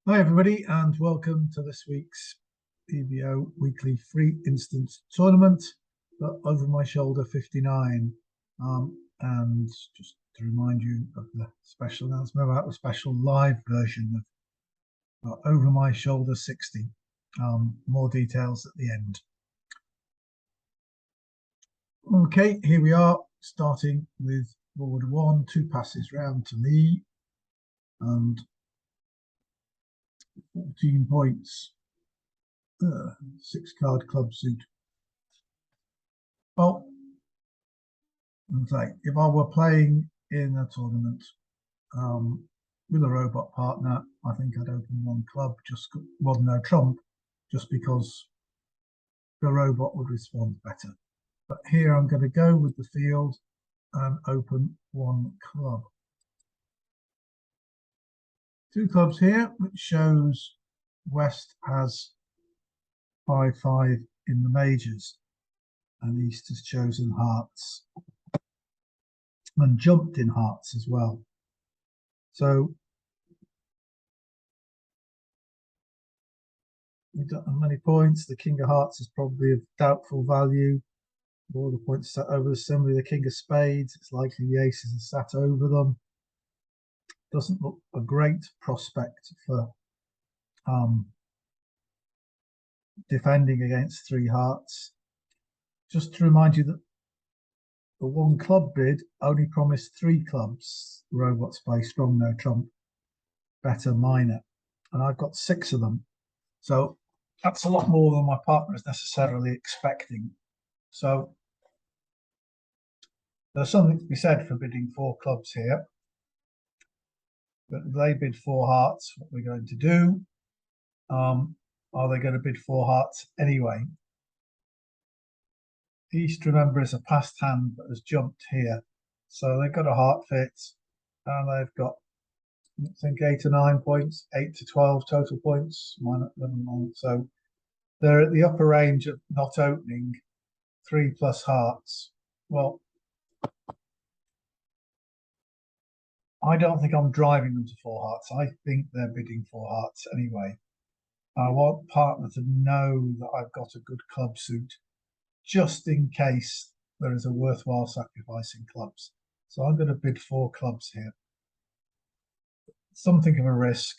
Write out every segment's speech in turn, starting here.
Hi everybody and welcome to this week's PBO weekly free instance tournament for Over My Shoulder 59. And just to remind you of the special announcement about the special live version of Over My Shoulder 60. More details at the end. Okay, here we are starting with board one, 2 passes round to me and 14 points. 6-card club suit. Well, in fact, if I were playing in a tournament with a robot partner, I think I'd open one club, no trump, just because the robot would respond better. But here I'm going to go with the field and open one club. 2 clubs here, which shows West has 5-5 in the majors, and East has chosen hearts and jumped in hearts as well. So we don't have many points. The King of Hearts is probably of doubtful value. All the points sat over the assembly. The King of Spades, it's likely the aces are sat over them. Doesn't look a great prospect for defending against 3 hearts. Just to remind you that the 1 club bid only promised 3 clubs. Robots play strong, no trump, better, minor, and I've got 6 of them. So that's a lot more than my partner is necessarily expecting. So there's something to be said for bidding 4 clubs here. But they bid 4 hearts. What we're going to do? Are they going to bid 4 hearts anyway? East, remember, is a passed hand that has jumped here. So they've got a heart fit, and they've got, I think, 8 or 9 points, 8 to 12 total points. So they're at the upper range of not opening 3 plus hearts. Well, I don't think I'm driving them to 4 hearts. I think they're bidding 4 hearts anyway. I want partner to know that I've got a good club suit, just in case there is a worthwhile sacrifice in clubs. So I'm going to bid 4 clubs here. Something of a risk,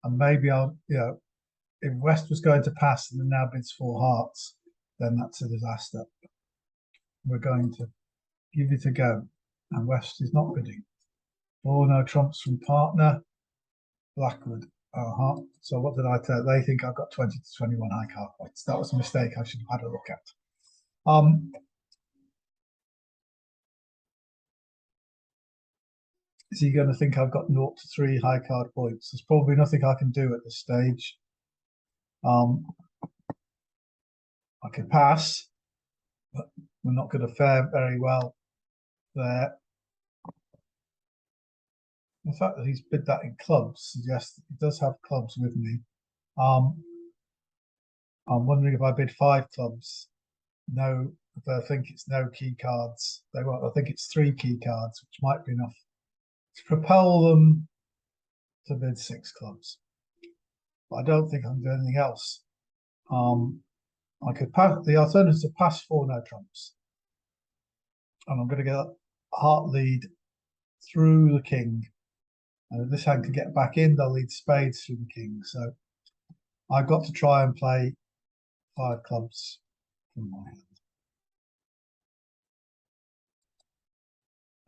and maybe I'll, if West was going to pass and now bids 4 hearts, then that's a disaster. We're going to give it a go, and West is not bidding. 4 no trumps from partner. Blackwood. So what did I tell? They think I've got 20 to 21 high card points. That was a mistake I should have had a look at. Is he going to think I've got 0 to 3 high card points? There's probably nothing I can do at this stage. I could pass, but we're not going to fare very well there. The fact that he's bid that in clubs suggests that he does have clubs with me. I'm wondering if I bid 5 clubs. No, I think it's no key cards. They won't. I think it's 3 key cards, which might be enough to propel them to bid 6 clubs. But I don't think I can do anything else. I could pass. The alternative is to pass 4 no trumps, and I'm going to get a heart lead through the king. And if this hand can get back in, they'll lead spades through the king. So I've got to try and play 5 clubs from my hand.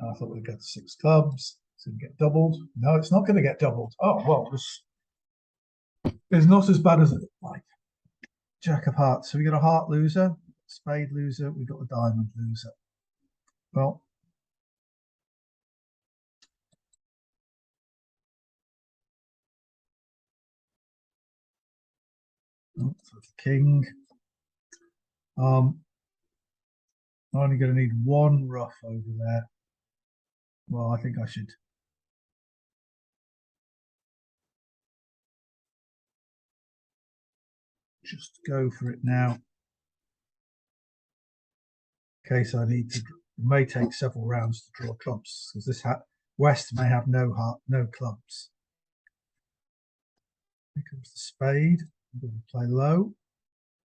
And I thought we'd go to 6 clubs. It's going to get doubled. No, it's not going to get doubled. Oh, well, it's not as bad as it looked like. Jack of hearts. So we got a heart loser, spade loser, we got a diamond loser. Well, so the king. I'm only going to need 1 rough over there. Well, I think I should just go for it now. In case I need to, it may take several rounds to draw clubs, because this West may have no clubs. Here comes the spade. I'm going to play low.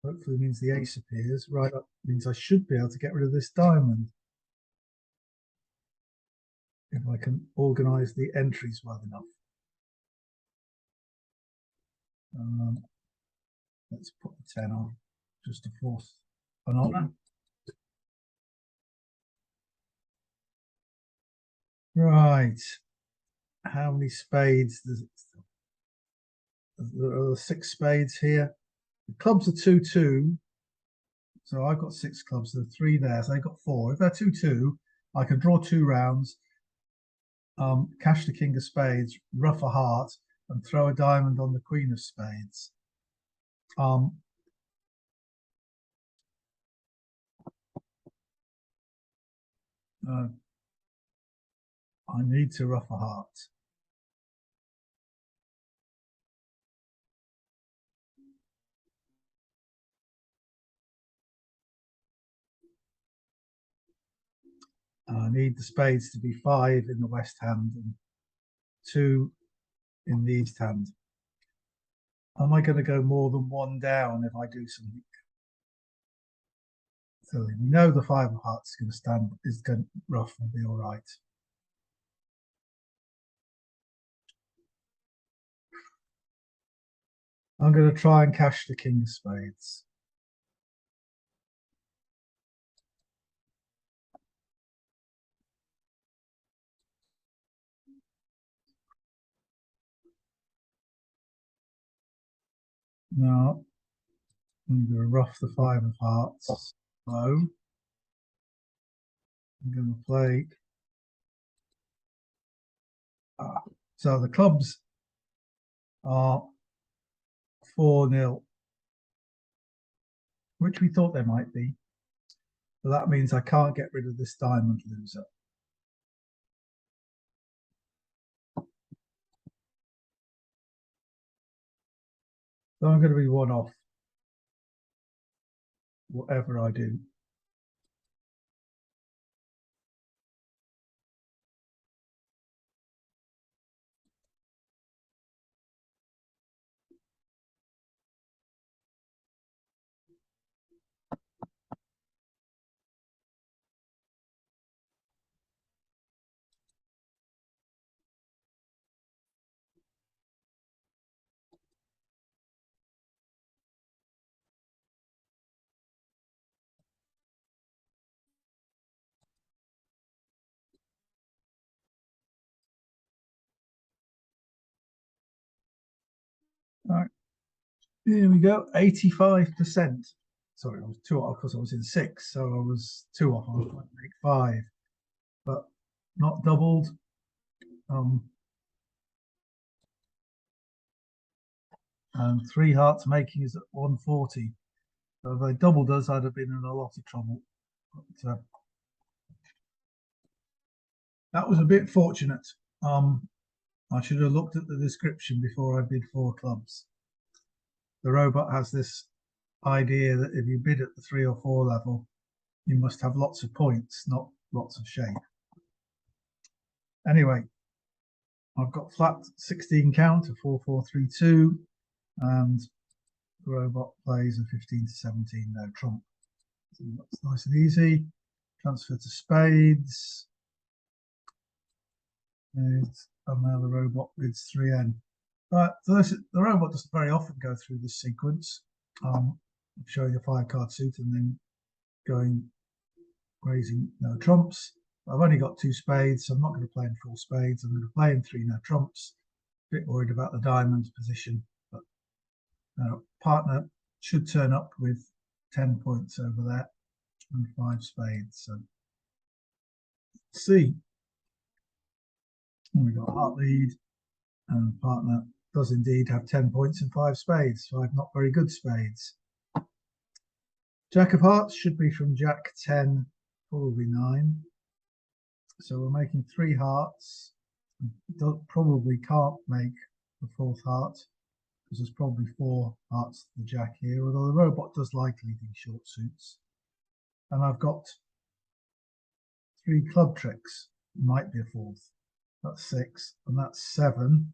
Hopefully means the ace appears. Right up means I should be able to get rid of this diamond. If I can organise the entries well enough. Let's put the 10 on, just to force an honour. Right. How many spades does it still? There are 6 spades here. The clubs are 2-2. So I've got 6 clubs. There are 3 there. So they've got 4. If they're 2-2, I can draw 2 rounds, cash the king of spades, ruff a heart, and throw a diamond on the queen of spades. I need to ruff a heart. I need the spades to be 5 in the west hand and 2 in the east hand. Am I going to go more than 1 down if I do something? So we know the 5 of hearts is going to stand, is going to rough and be all right. I'm going to try and cash the king of spades. Now, I'm going to rough the 5 of hearts low. I'm going to play. So the clubs are 4-0, which we thought they might be. But that means I can't get rid of this diamond loser. So I'm going to be 1 off, whatever I do. All right, here we go, 85%. Sorry, I was 2 off because I was in 6, so I was 2 off. I was trying to make 5, but not doubled. And 3 hearts making is at 140. So if they doubled us, I'd have been in a lot of trouble. But, that was a bit fortunate. I should have looked at the description before I bid 4 clubs. The robot has this idea that if you bid at the 3 or 4 level, you must have lots of points, not lots of shape. Anyway, I've got flat 16 count of 4-4-3-2, and the robot plays a 15-17 no trump. So that's nice and easy. Transfer to spades. And now the robot bids 3N. So the robot doesn't very often go through this sequence. Showing a 5-card suit and then going raising no trumps. I've only got 2 spades, so I'm not going to play in 4 spades. I'm going to play in 3 no trumps. A bit worried about the diamonds position, but partner should turn up with 10 points over there and 5 spades. So let's see. And we've got heart lead, and partner does indeed have 10 points and 5 spades. 5 not very good spades. Jack of hearts should be from Jack 10, probably 9. So we're making 3 hearts. Probably can't make the 4th heart because there's probably 4 hearts to the Jack here, although the robot does like leading short suits. And I've got 3 club tricks. Might be a 4th. That's 6, and that's 7.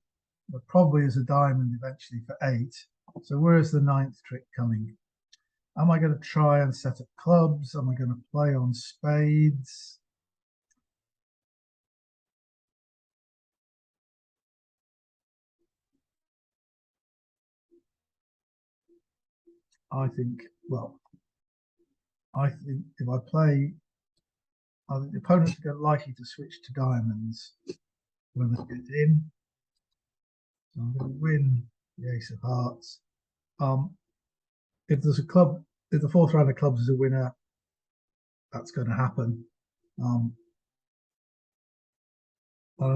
But probably as a diamond eventually for 8. So where is the 9th trick coming? Am I going to try and set up clubs? Am I going to play on spades? I think, well, I think if I play, I think the opponents are likely to switch to diamonds when they get in. So I'm going to win the ace of hearts. If there's a club, if the 4th round of clubs is a winner, that's going to happen. I'll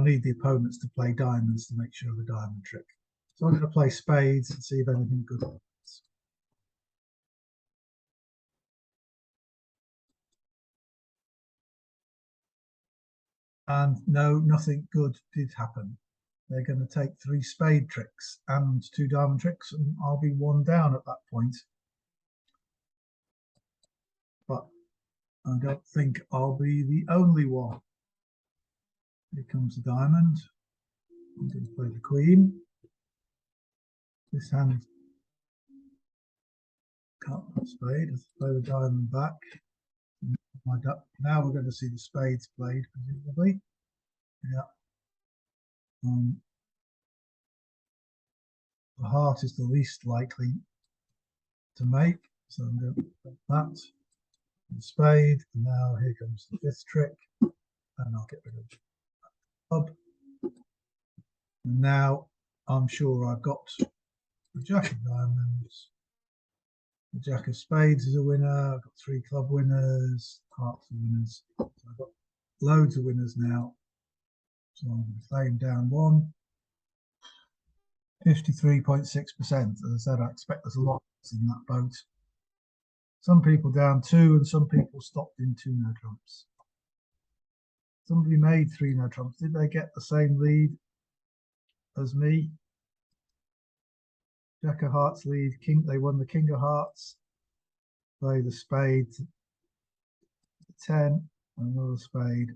need the opponents to play diamonds to make sure of the diamond trick. So I'm going to play spades and see if anything good happens. And no, nothing good did happen. They're going to take 3 spade tricks and 2 diamond tricks, and I'll be 1 down at that point. But I don't think I'll be the only one. Here comes the diamond. I'm going to play the queen. This hand can't put spade. Let's play the diamond back. Now we're going to see the spades played, presumably. Yeah. The heart is the least likely to make, so I'm going to put that. The spade, and now here comes the 5th trick, and I'll get rid of the club. And now I'm sure I've got the jack of diamonds. The jack of spades is a winner. I've got 3 club winners, hearts are winners. So I've got loads of winners now. So I'm going to claim down 1. 53.6%. As I said, I expect there's a lot in that boat. Some people down 2 and some people stopped in 2 no trumps. Somebody made 3 no trumps. Did they get the same lead as me? Jack of hearts lead. King. They won the king of hearts. Play the spade. 10. Another spade.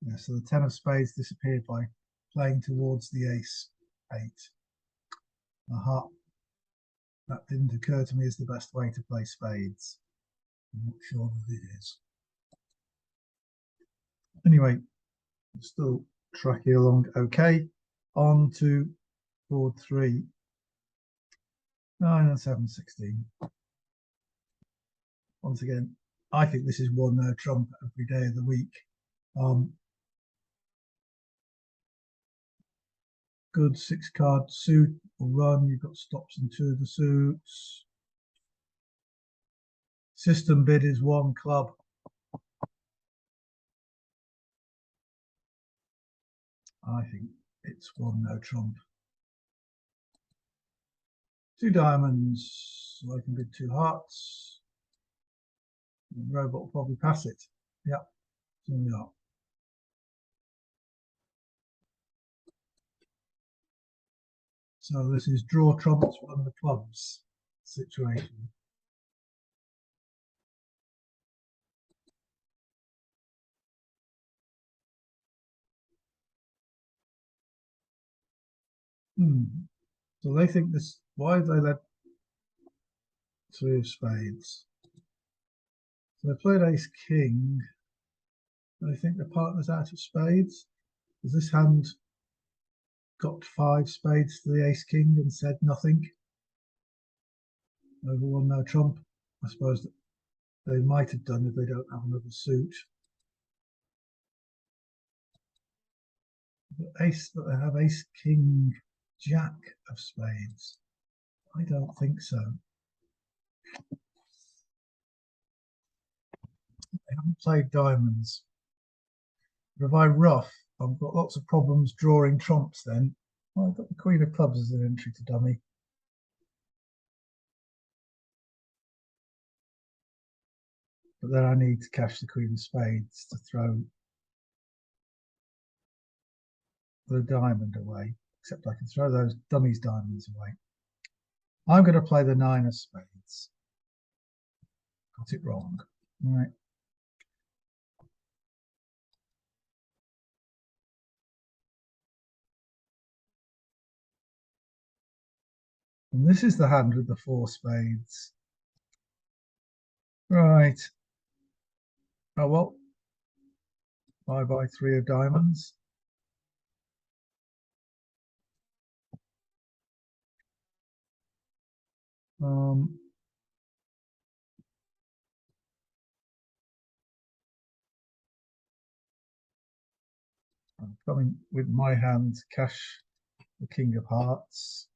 Yeah, so the 10 of spades disappeared by playing towards the ace 8. Aha. That didn't occur to me as the best way to play spades. I'm not sure that it is. Anyway, still tracking along okay. On to board 3. 9 and 7, 16. Once again, I think this is 1 no trump every day of the week. Good 6-card suit or run. You've got stops in 2 of the suits. System bid is 1 club. I think it's 1 no trump. 2 diamonds. So I can bid 2 hearts. The robot will probably pass it. Yeah, so we are. So this is draw trumps from the clubs situation. So they think this. Why have they let 3 of spades? So they played ace king. They think the partner's out of spades. Has this hand got 5 spades to the ace king and said nothing? Over 1 no trump. I suppose that they might have done if they don't have another suit. But ace, but they have ace king jack of spades. I don't think so. They haven't played diamonds. But if I ruff, I've got lots of problems drawing trumps then. Well, I've got the queen of clubs as an entry to dummy. But then I need to cash the queen of spades to throw the diamond away. Except I can throw those dummies diamonds away. I'm going to play the 9 of spades. Got it wrong. All right. And this is the hand with the 4 spades. Right. Oh, well. Bye-bye 3 of diamonds. I'm coming with my hand, cash the King of Hearts.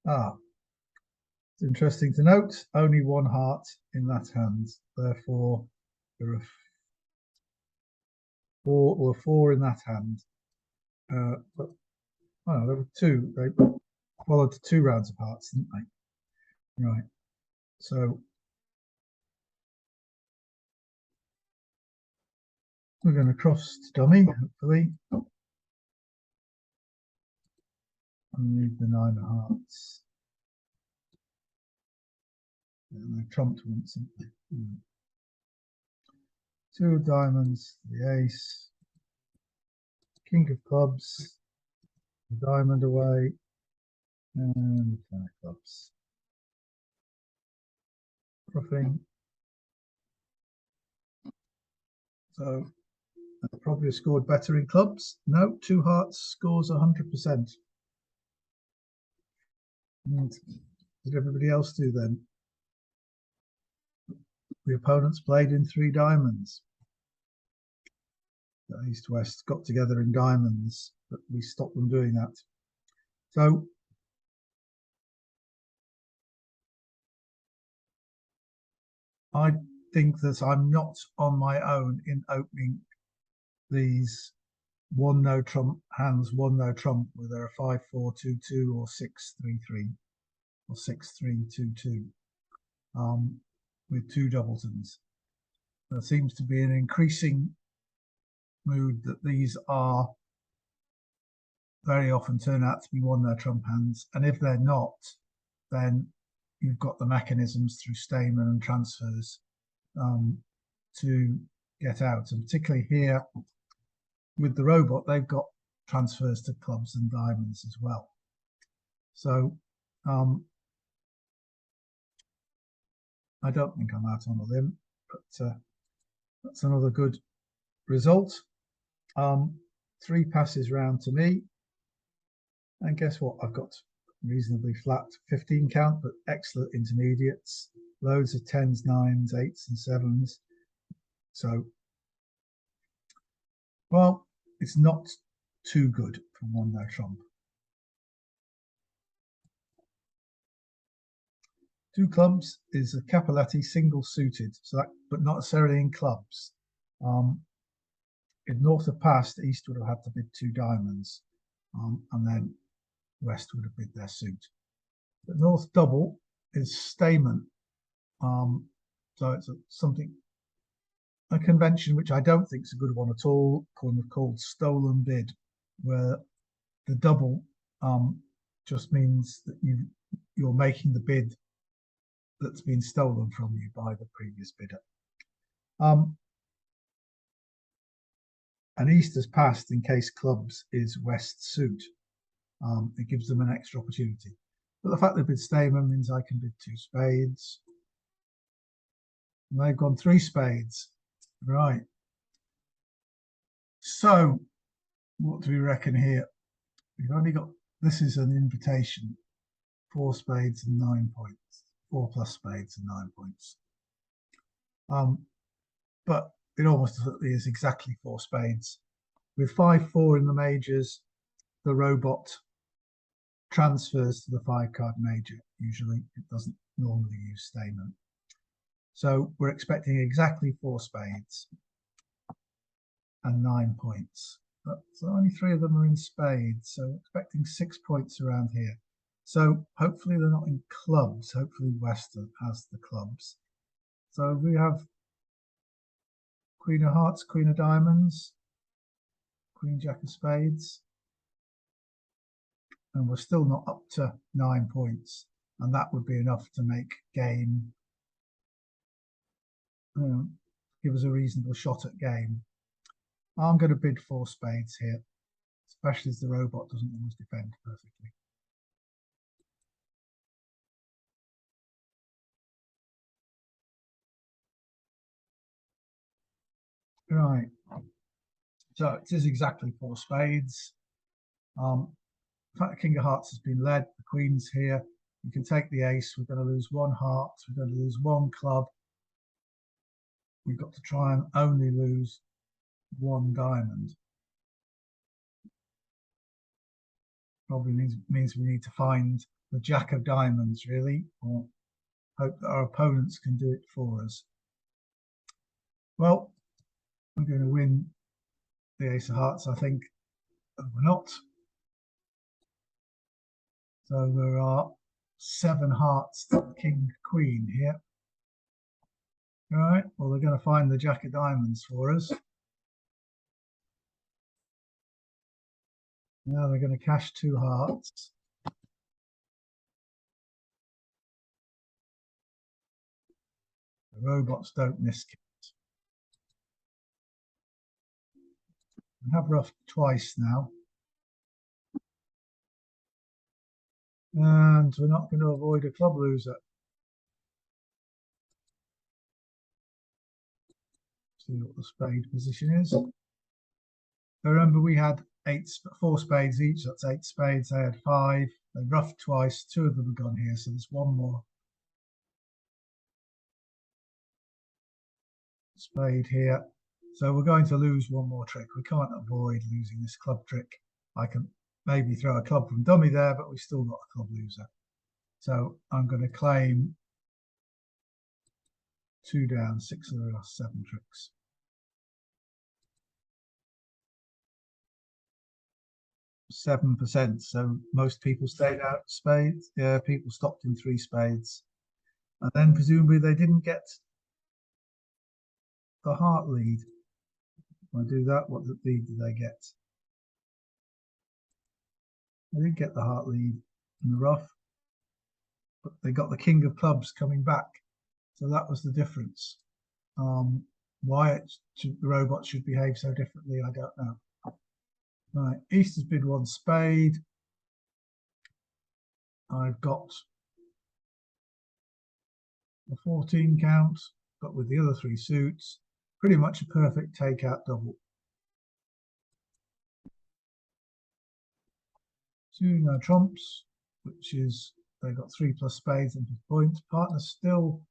It's interesting to note, only 1 heart in that hand. Therefore, there are 4 in that hand. But oh, there were 2. They followed 2 rounds of hearts, didn't they? Right. So we're going to cross to dummy, hopefully. And leave the 9 of hearts. And they trumped once, didn't they? 2 of diamonds, the ace, King of clubs, the diamond away, and the 10 of clubs. Ruffing. So I probably scored better in clubs. No, 2 hearts scores 100%. And did everybody else do then? The opponents played in 3 diamonds. The East-West got together in diamonds, but we stopped them doing that. So I think that I'm not on my own in opening these 1 no trump hands, 1 no trump, where there are 5-4-2-2 or 6-3-3 or 6-3-2-2 with 2 doubletons. There seems to be an increasing mood that these are very often turn out to be 1 no trump hands, and if they're not, then you've got the mechanisms through Stayman and transfers to get out, and particularly here with the robot, they've got transfers to clubs and diamonds as well. So I don't think I'm out on a limb, but that's another good result. 3 passes round to me, and guess what? I've got reasonably flat 15 count, but excellent intermediates, loads of 10s, 9s, 8s, and 7s. So, well, it's not too good for 1 no trump. 2 clubs is a Cappelletti single suited, so that, but not necessarily in clubs. If North had passed, East would have had to bid 2 diamonds, and then West would have bid their suit. But North double is Stayman, so it's a convention which I don't think is a good one at all, called stolen bid, where the double just means that you're making the bid that's been stolen from you by the previous bidder. And East has passed in case clubs is West suit. It gives them an extra opportunity. But the fact they've bid Stayman means I can bid 2 spades. And they've gone 3 spades. Right. So what do we reckon here? We've only got, this is an invitation, 4 spades and 9 points, 4 plus spades and 9 points. But it almost is exactly 4 spades. With 5-4 in the majors, the robot transfers to the 5-card major. Usually it doesn't normally use Stayman. So we're expecting exactly 4 spades and 9 points. But only 3 of them are in spades, so expecting 6 points around here. So hopefully they're not in clubs. Hopefully Western has the clubs. So we have Queen of Hearts, Queen of Diamonds, Queen Jack of Spades, and we're still not up to 9 points, and that would be enough to make game, give us a reasonable shot at game. I'm going to bid 4 spades here, especially as the robot doesn't always defend perfectly. Right. So it is exactly 4 spades. In fact, the King of Hearts has been led. The Queen's here. You can take the ace. We're going to lose 1 heart. We're going to lose 1 club. We've got to try and only lose 1 diamond. Probably means we need to find the Jack of Diamonds, really, or hope that our opponents can do it for us. Well, we're going to win the Ace of Hearts, I think. But we're not. So there are 7 hearts to the King Queen here. All right, well, they're going to find the Jack of Diamonds for us. Now they're going to cash 2 hearts. The robots don't miss it. We have ruffed twice now. And we're not going to avoid a club loser. See what the spade position is. Remember, we had 4 spades each. That's 8 spades. They had 5. They ruffed twice. 2 of them have gone here, so there's 1 more spade here. So we're going to lose 1 more trick. We can't avoid losing this club trick. I can maybe throw a club from dummy there, but we've still got a club loser. So I'm going to claim 2 down, 6 of the last 7 tricks. %. So most people stayed out spades. Yeah, people stopped in 3 spades. And then presumably they didn't get the heart lead. When I do that, what lead did they get? They didn't get the heart lead in the rough, but they got the King of Clubs coming back. So that was the difference. Why the robots should behave so differently, I don't know. Right, East has bid 1 spade. I've got a 14 count, but with the other 3 suits, pretty much a perfect takeout double. 2 no trumps, which is they got 3 plus spades and points. Partners still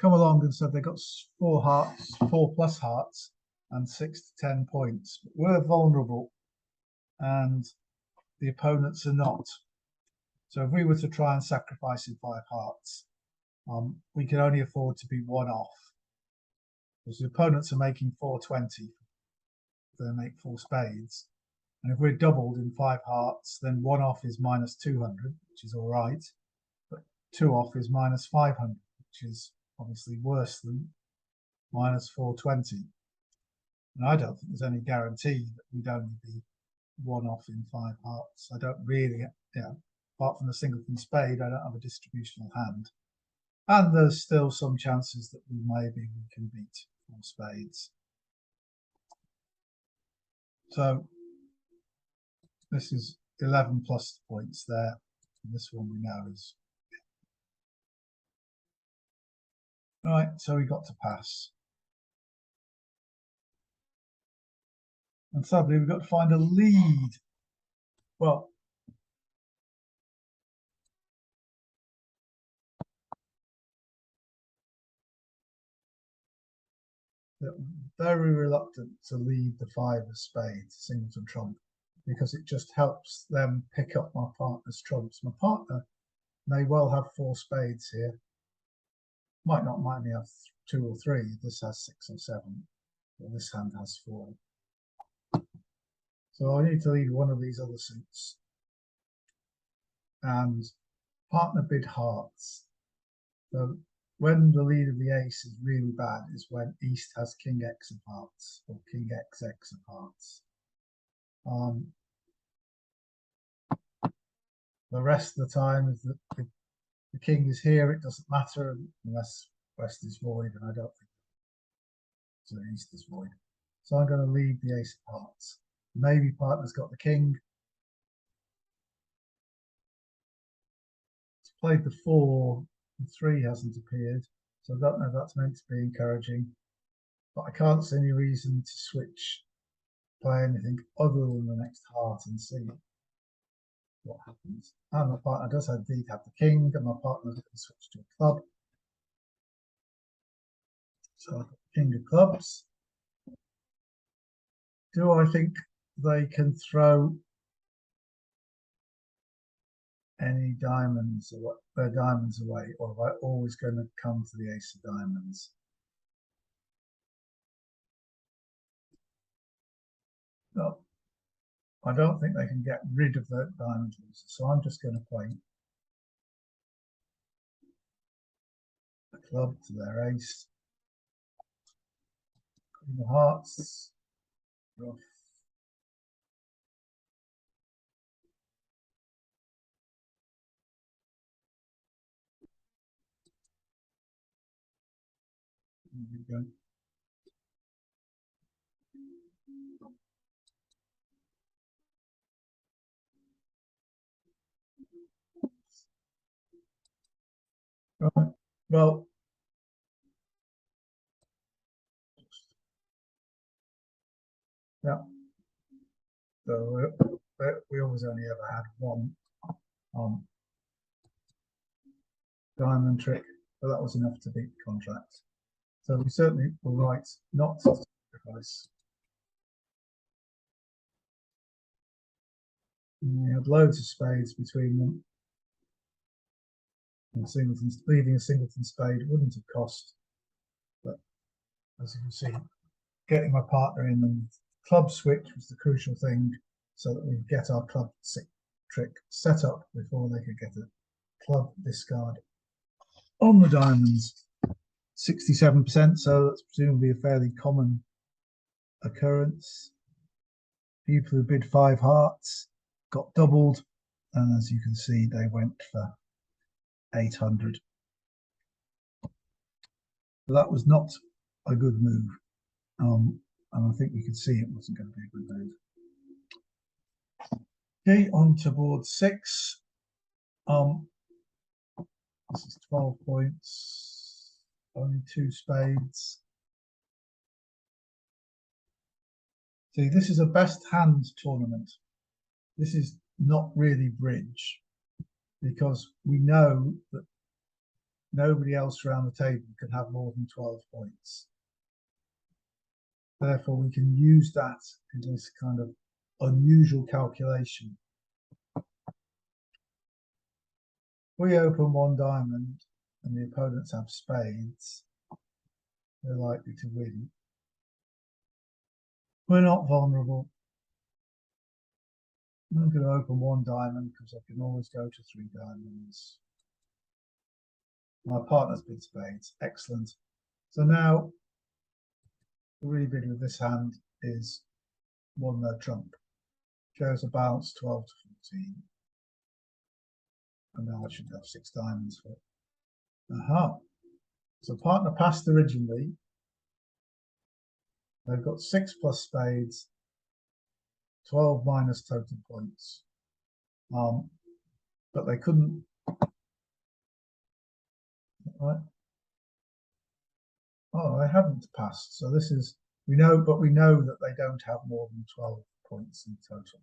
come along and said they got 4 hearts, 4 plus hearts, and 6 to 10 points. But we're vulnerable, and the opponents are not. So if we were to try and sacrifice in 5 hearts, we can only afford to be 1 off. Because the opponents are making 420, they make 4 spades. And if we're doubled in 5 hearts, then 1 off is minus 200, which is all right. But 2 off is minus 500, which is obviously worse than minus 420. And I don't think there's any guarantee that we'd only be 1 off in 5 hearts. I don't really, apart from the singleton spade, I don't have a distributional hand. And there's still some chances that we can beat 4 spades. So this is 11 plus points there. And this one we know is. Right, so we got to pass. And sadly, we've got to find a lead. Well, very reluctant to lead the 5 of spades, singleton trump, because it just helps them pick up my partner's trumps. My partner may well have 4 spades here. Might only have 2 or 3. This has 6 or 7. Well, this hand has 4. So I need to lead one of these other suits. And partner bid hearts. So when the lead of the ace is really bad is when East has King X of hearts or King XX of hearts. The rest of the time is that the king is here, it doesn't matter unless West is void, and I don't think so. East is void. So I'm going to lead the ace of hearts. Maybe partner's got the king. It's played the 4, and 3 hasn't appeared, so I don't know if that's meant to be encouraging. but I can't see any reason to switch, play anything other than the next heart and see what happens. And my partner does indeed have the king, and my partner can switch to a club. So I've got king of clubs. Do I think they can throw any diamonds or their diamonds away, or am I always going to come to the ace of diamonds? No, I don't think they can get rid of the diamond loser, so I'm just going to play a club to their ace. Queen of hearts. Rough. There we go. Right. Well, yeah. So we always only ever had one diamond trick, but that was enough to beat the contract. So we certainly were right not to sacrifice. And we had loads of spades between them. And leaving a singleton spade wouldn't have cost, but as you can see, getting my partner in and club switch was the crucial thing, so that we get our club trick set up before they could get a club discard on the diamonds. 67%, so that's presumably a fairly common occurrence. People who bid 5 hearts got doubled, and as you can see, they went for 800. But that was not a good move, and I think we could see it wasn't going to be a good move. Okay, on to board 6. This is 12 points, only 2 spades. See, this is a best hand tournament. This is not really bridge, because we know that nobody else around the table can have more than 12 points. Therefore, we can use that in this kind of unusual calculation. We open 1 diamond and the opponents have spades, they're likely to win. We're not vulnerable. I'm going to open 1 diamond because I can always go to 3 diamonds. My partner's bid spades, excellent. So now the rebid with this hand is 1 no trump. Shows a balance 12 to 14. And now I should have 6 diamonds for it. Aha. So partner passed originally. They've got 6 plus spades, 12 minus total points. But they couldn't. Right. Oh, they haven't passed. So this is, we know that they don't have more than 12 points in total.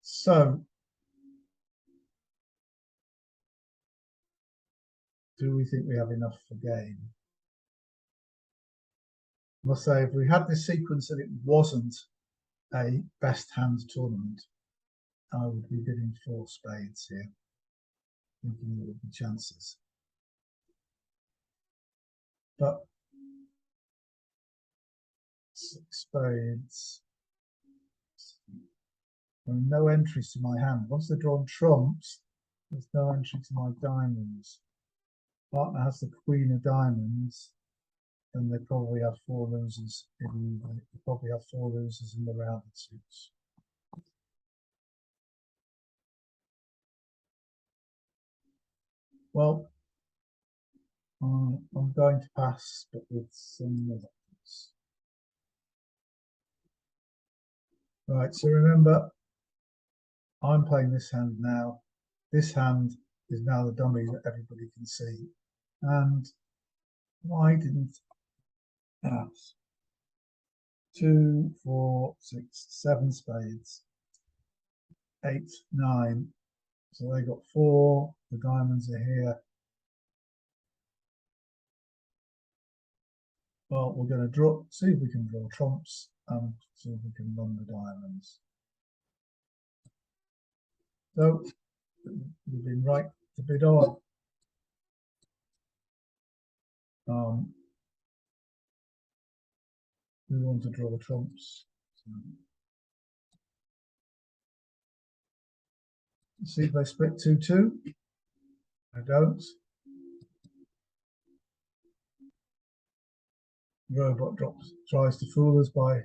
So do we think we have enough for game? I must say, if we had this sequence and it wasn't a best hand tournament, I would be bidding 4 spades here, thinking there would be chances. But 6 spades. There are no entries to my hand. Once they're drawn trumps, there's no entry to my diamonds. Partner has the queen of diamonds, and they probably have 4 losers. They probably have 4 losers in the rounded suits. Well, I'm going to pass, but with some reluctance. Right, so remember, I'm playing this hand now. This hand is now the dummy that everybody can see. And why didn't That's 2, 4, 6, 7 spades, 8, 9. So they got 4. The diamonds are here. Well, we're going to draw, see if we can draw trumps and see if we can run the diamonds. So we've been right to bid on. We want to draw trumps. So see if they split 2-2. I don't. Robot tries to fool us by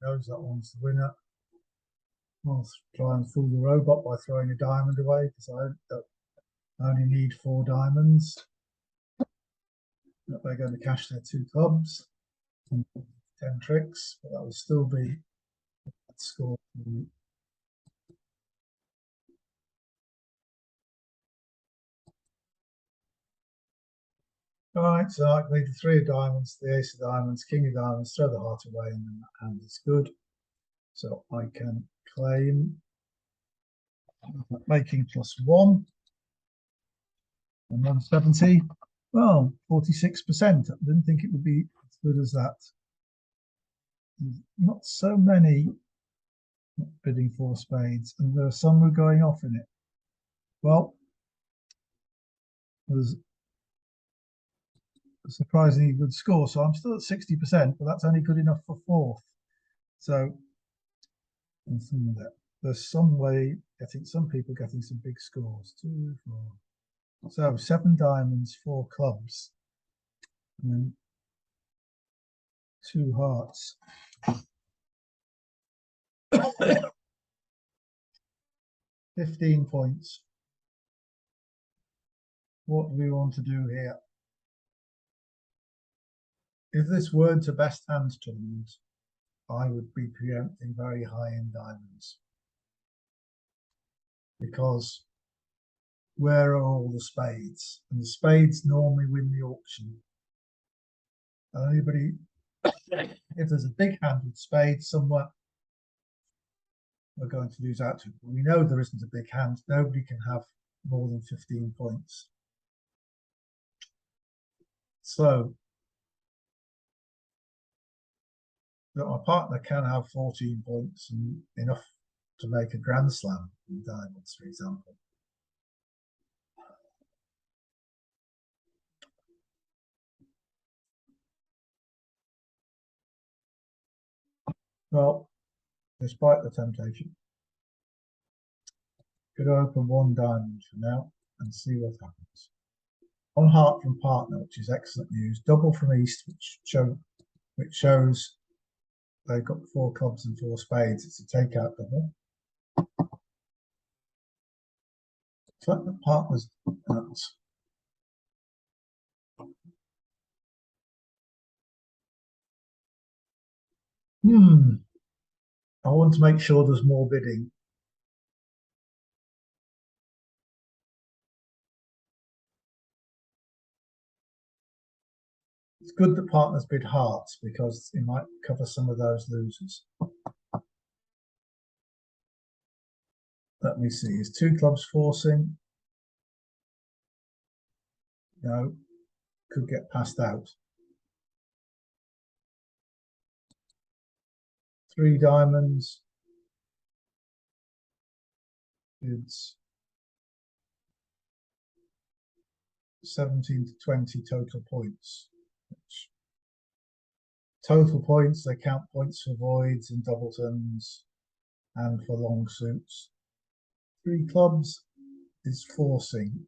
knows that one's the winner. I'll try and fool the robot by throwing a diamond away because I only need 4 diamonds. They're going to cash their 2 clubs and 10 tricks, but that will still be a score. All right, so I need the 3 of diamonds, the ace of diamonds, king of diamonds, throw the heart away, and then that hand is good. So I can claim making +1 and 170. Well, 46%. I didn't think it would be as good as that. Not so many bidding for spades, and there are some who are going off in it. Well, there's a surprisingly good score, so I'm still at 60%, but that's only good enough for 4th. So there's some way getting some people getting some big scores. 2, 4. So 7 diamonds, 4 clubs, and then 2 hearts. 15 points. What do we want to do here? If this weren't a best hand tournament, I would be preempting very high in diamonds. Because where are all the spades? And the spades normally win the auction. And anybody, if there's a big hand with spades somewhere, we're going to lose out to it. We know there isn't a big hand. Nobody can have more than 15 points. So that my partner can have 14 points and enough to make a grand slam in diamonds, for example. Well, despite the temptation, could open 1 diamond for now and see what happens. On heart from partner, which is excellent news. Double from east, which shows they've got 4 clubs and 4 spades. It's a takeout double. It's like the partner's nuts. I want to make sure there's more bidding. It's good that partners bid hearts because it might cover some of those losers. Let me see. Is 2 clubs forcing? No. Could get passed out. 3 diamonds. It's 17 to 20 total points. Total points, they count points for voids and doubletons and for long suits. 3 clubs is forcing.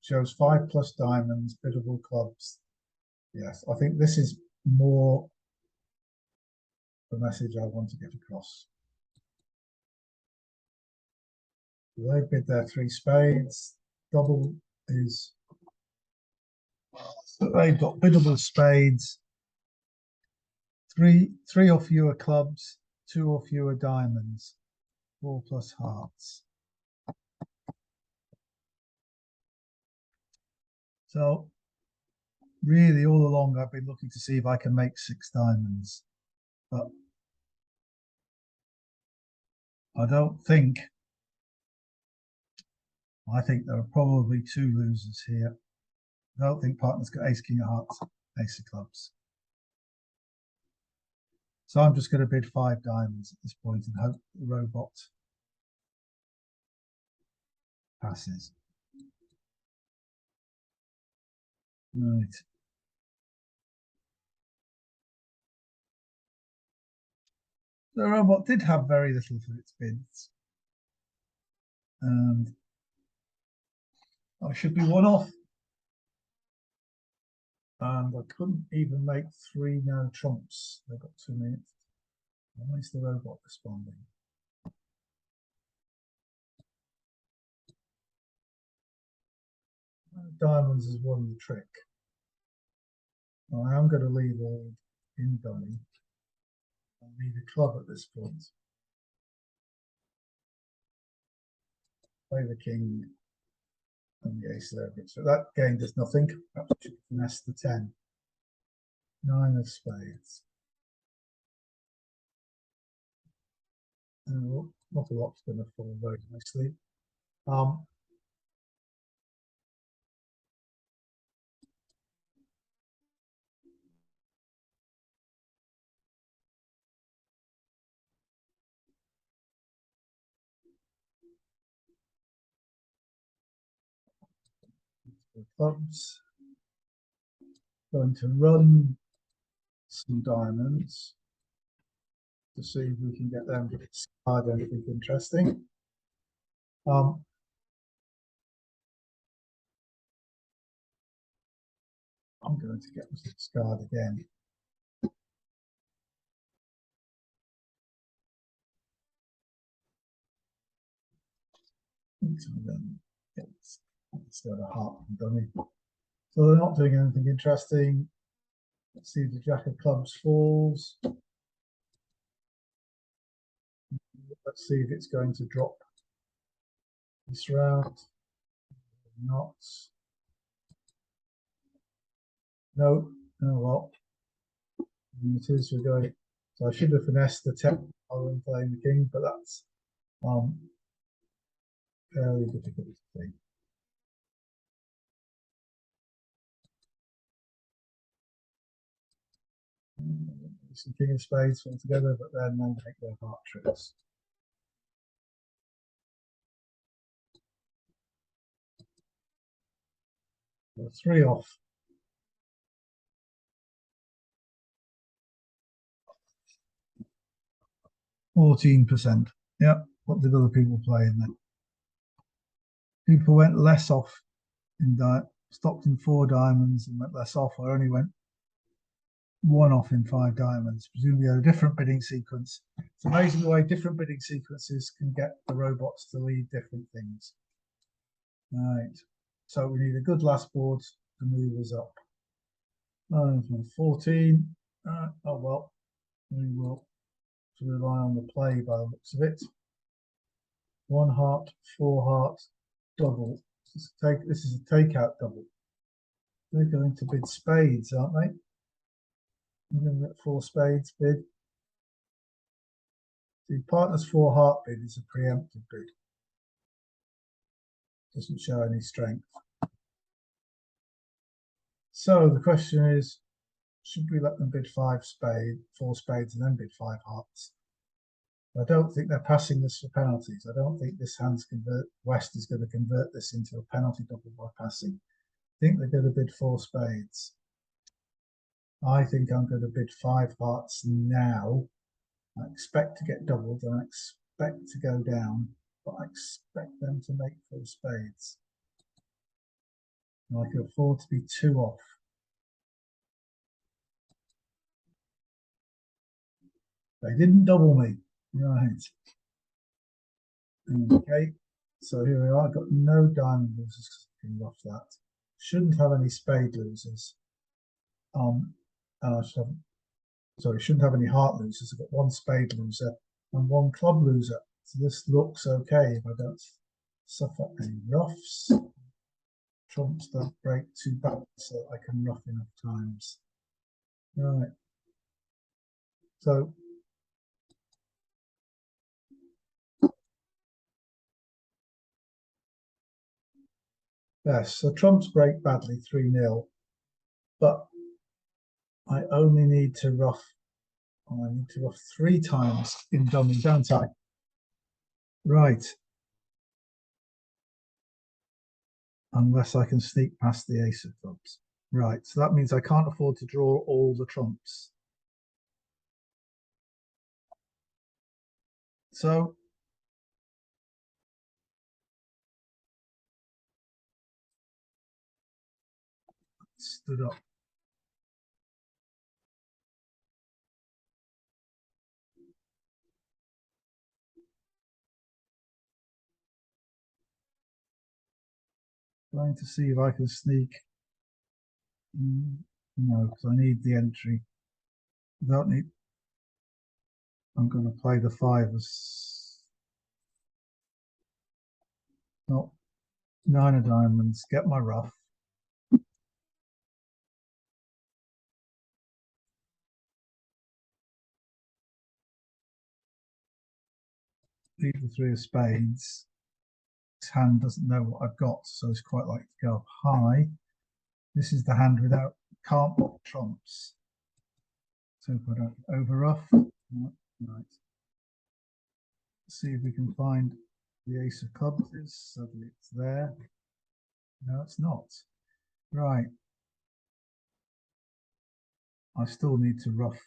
Shows 5 plus diamonds, biddable clubs. Yes, I think this is more the message I want to get across. They bid their 3 spades. Double is so they've got biddable spades, 3 or fewer clubs, 2 or fewer diamonds. 4 plus hearts. So really all along I've been looking to see if I can make 6 diamonds, but I think there are probably 2 losers here. I don't think partner's got ace, king of hearts, ace of clubs. So I'm just going to bid 5 diamonds at this point and hope the robot passes. Right. The robot did have very little for its bids. And I should be 1 off. And I couldn't even make 3 no trumps. They've got 2 minutes. Why is the robot responding? Diamonds is one the trick. Well, I am going to leave all in dummy. I need a club at this point. Play the king and the ace there. So that game does nothing. Perhaps I should finesse the 10. 9 of spades. Not a lot's going to fall very nicely. Clubs. Going to run some diamonds to see if we can get them to discard anything interesting. I'm going to get them to discard again. Let's go to heart and dummy. So they're not doing anything interesting. Let's see if the jack of clubs falls. Let's see if it's going to drop this round. Not. No. Oh well. And it is. We're going. So I should have finessed the 10 rather than playing the king, but that's fairly difficult to see. Some king of spades altogether, but then they make their heart tricks. So 3 off. %. Yeah. What did other people play in then? People went less off in stopped in 4 diamonds and went less off. I only went 1 off in 5 diamonds. Presumably had a different bidding sequence. It's amazing the way different bidding sequences can get the robots to lead different things. Right. So we need a good last board to move us up. 14. Oh well, we will rely on the play by the looks of it. 1 heart, 4 heart, double. This is a takeout double. They're going to bid spades, aren't they? I'm going to get 4 spades bid. The partner's 4 heart bid is a preemptive bid. Doesn't show any strength. So the question is, should we let them bid 4 spades, and then bid 5 hearts? I don't think they're passing this for penalties. I don't think this West is going to convert this into a penalty double by passing. I think they're going to bid 4 spades. I think I'm going to bid 5 hearts now. I expect to get doubled and I expect to go down, but I expect them to make 4 spades. And I can afford to be 2 off. They didn't double me. Right. Okay. So here we are. I've got no diamond losers off that. Shouldn't have any spade losers. Shouldn't have any heart losers. I've got 1 spade loser and 1 club loser. So this looks okay if I don't suffer any ruffs. Trumps don't break too bad, so I can ruff enough times. Right. So yes, so trumps break badly 3-0, but I only need to ruff. I need to ruff 3 times in dummy, don't I? Right. Unless I can sneak past the ace of clubs. Right, so that means I can't afford to draw all the trumps. So stood up. Trying to see if I can sneak. No, because I need the entry. I don't need. I'm going to play the 5 as. No, 9 of diamonds. Get my ruff. Leave the 3 of spades. This hand doesn't know what I've got, so it's quite likely to go up high. This is the hand without can't block trumps. So if I don't over ruff, right. See if we can find the ace of clubs. Suddenly it's there. No, it's not. Right. I still need to ruff.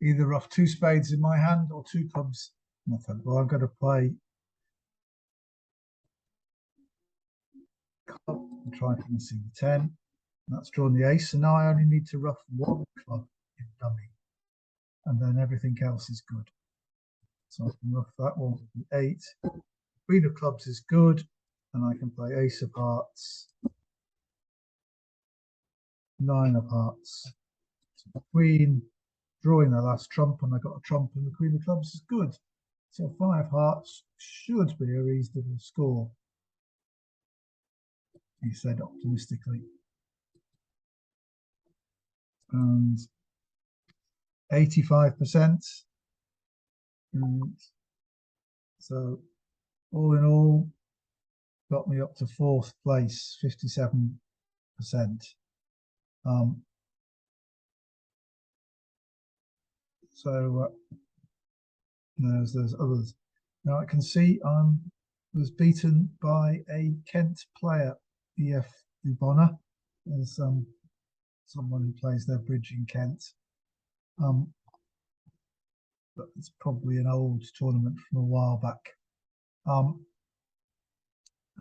Either ruff 2 spades in my hand or 2 clubs. Nothing. Well, I've got to play club and try and see the 10. That's drawn the ace. So now I only need to ruff 1 club in dummy. And then everything else is good. So I can ruff that one with the 8. Queen of clubs is good. And I can play ace of hearts. 9 of hearts. So the queen, drawing the last trump, and I got a trump, and the queen of clubs is good. So 5 hearts should be a reasonable score, he said optimistically. And 85%. And so all in all, got me up to 4th place, 57%. So there's others. Now I can see I was beaten by a Kent player, EF Dubonner. There's someone who plays their bridge in Kent. But it's probably an old tournament from a while back.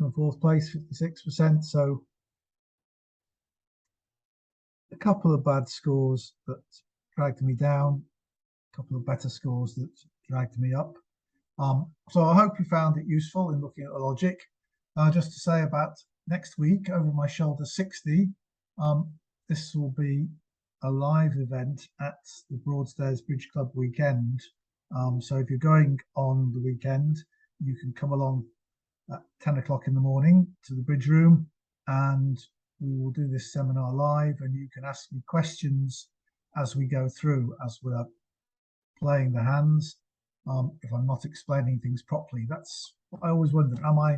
4th place, 56%. So a couple of bad scores that dragged me down, a couple of better scores that dragged me up. So I hope you found it useful in looking at the logic. Just to say about next week, Over My Shoulder 60, this will be a live event at the Broadstairs Bridge Club weekend. So if you're going on the weekend, you can come along at 10 o'clock in the morning to the bridge room, and we will do this seminar live, and you can ask me questions as we go through, as we're playing the hands. If I'm not explaining things properly, that's what I always wonder. Am I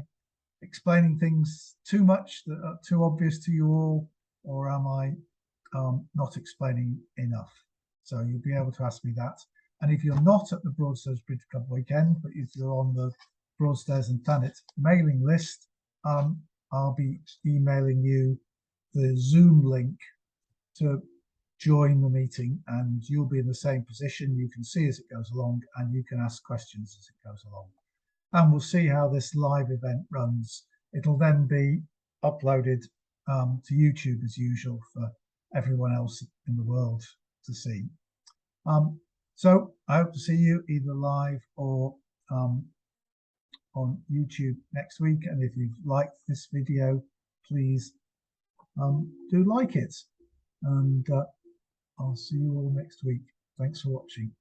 explaining things too much that are too obvious to you all, or am I not explaining enough? So you'll be able to ask me that. And if you're not at the Broadstairs Bridge Club weekend, but if you're on the Broadstairs and Thanet mailing list, I'll be emailing you the Zoom link to join the meeting, and you'll be in the same position. You can see as it goes along, and you can ask questions as it goes along. And we'll see how this live event runs. It'll then be uploaded to YouTube as usual for everyone else in the world to see. So I hope to see you either live or on YouTube next week. And if you've liked this video, please do like it. And I'll see you all next week. Thanks for watching.